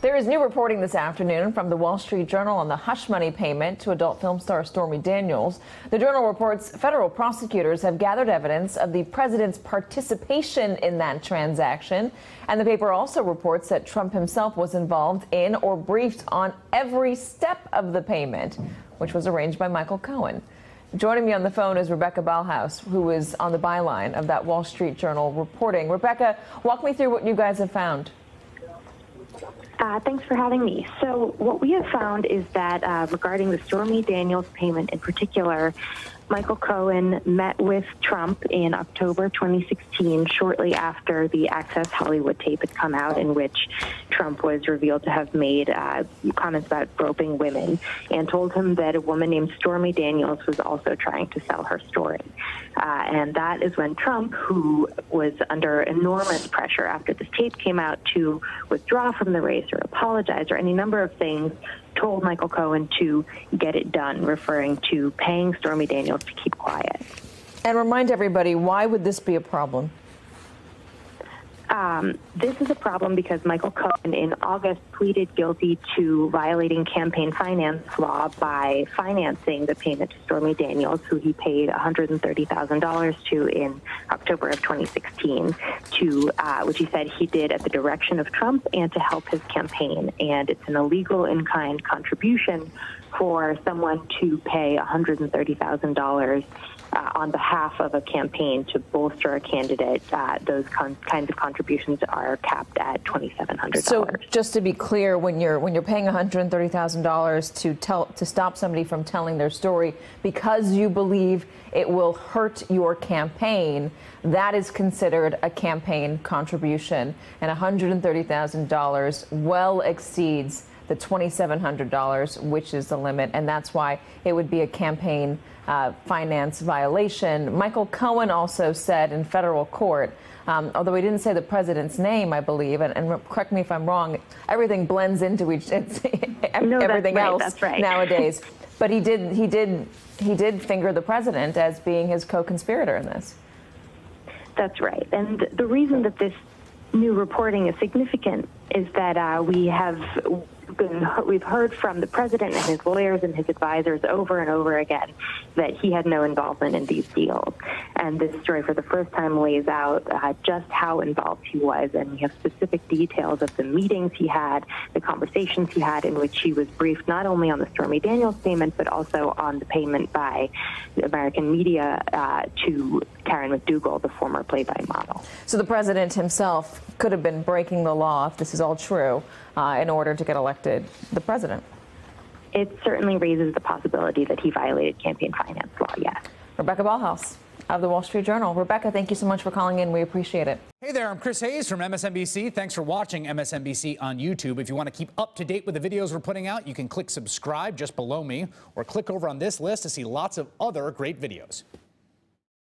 There is new reporting this afternoon from the Wall Street Journal on the hush money payment to adult film star Stormy Daniels. The Journal reports federal prosecutors have gathered evidence of the president's participation in that transaction. And the paper also reports that Trump himself was involved in or briefed on every step of the payment, which was arranged by Michael Cohen. Joining me on the phone is Rebecca Ballhaus, who is on the byline of that Wall Street Journal reporting. Rebecca, walk me through what you guys have found. Thanks for having me. So what we have found is that regarding the Stormy Daniels payment in particular, Michael Cohen met with Trump in October 2016, shortly after the Access Hollywood tape had come out, in which Trump was revealed to have made comments about groping women, and told him that a woman named Stormy Daniels was also trying to sell her story. And that is when Trump, who was under enormous pressure after this tape came out to withdraw from the race or apologize or any number of things, told Michael Cohen to get it done, referring to paying Stormy Daniels to keep quiet. And remind everybody, why would this be a problem? This is a problem because Michael Cohen in August pleaded guilty to violating campaign finance law by financing the payment to Stormy Daniels, who he paid $130,000 to in October of 2016, which he said he did at the direction of Trump and to help his campaign. And it's an illegal in-kind contribution for someone to pay $130,000 on behalf of a campaign to bolster a candidate. Those kinds of contributions are capped at $2,700. So just to be clear, when you're paying $130,000 to stop somebody from telling their story because you believe it will hurt your campaign, that is considered a campaign contribution, and $130,000 well exceeds the $2,700, which is the limit, and that's why it would be a campaign finance violation. Michael Cohen also said in federal court, although he didn't say the president's name, I believe, and correct me if I'm wrong, everything blends into everything else nowadays. But he did finger the president as being his co-conspirator in this. That's right, and the reason that this new reporting is significant is that we've heard from the president and his lawyers and his advisors over and over again that he had no involvement in these deals. And this story for the first time lays out just how involved he was, and we have specific details of the meetings he had, the conversations he had in which he was briefed not only on the Stormy Daniels payment, but also on the payment by the American media to Karen McDougal, the former Playboy model. So the president himself could have been breaking the law, if this is all true, in order to get elected the president. It certainly raises the possibility that he violated campaign finance law, yes. Rebecca Ballhaus of the Wall Street Journal. Rebecca, thank you so much for calling in. We appreciate it. Hey there, I'm Chris Hayes from MSNBC. Thanks for watching MSNBC on YouTube. If you want to keep up to date with the videos we're putting out, you can click subscribe just below me, or click over on this list to see lots of other great videos.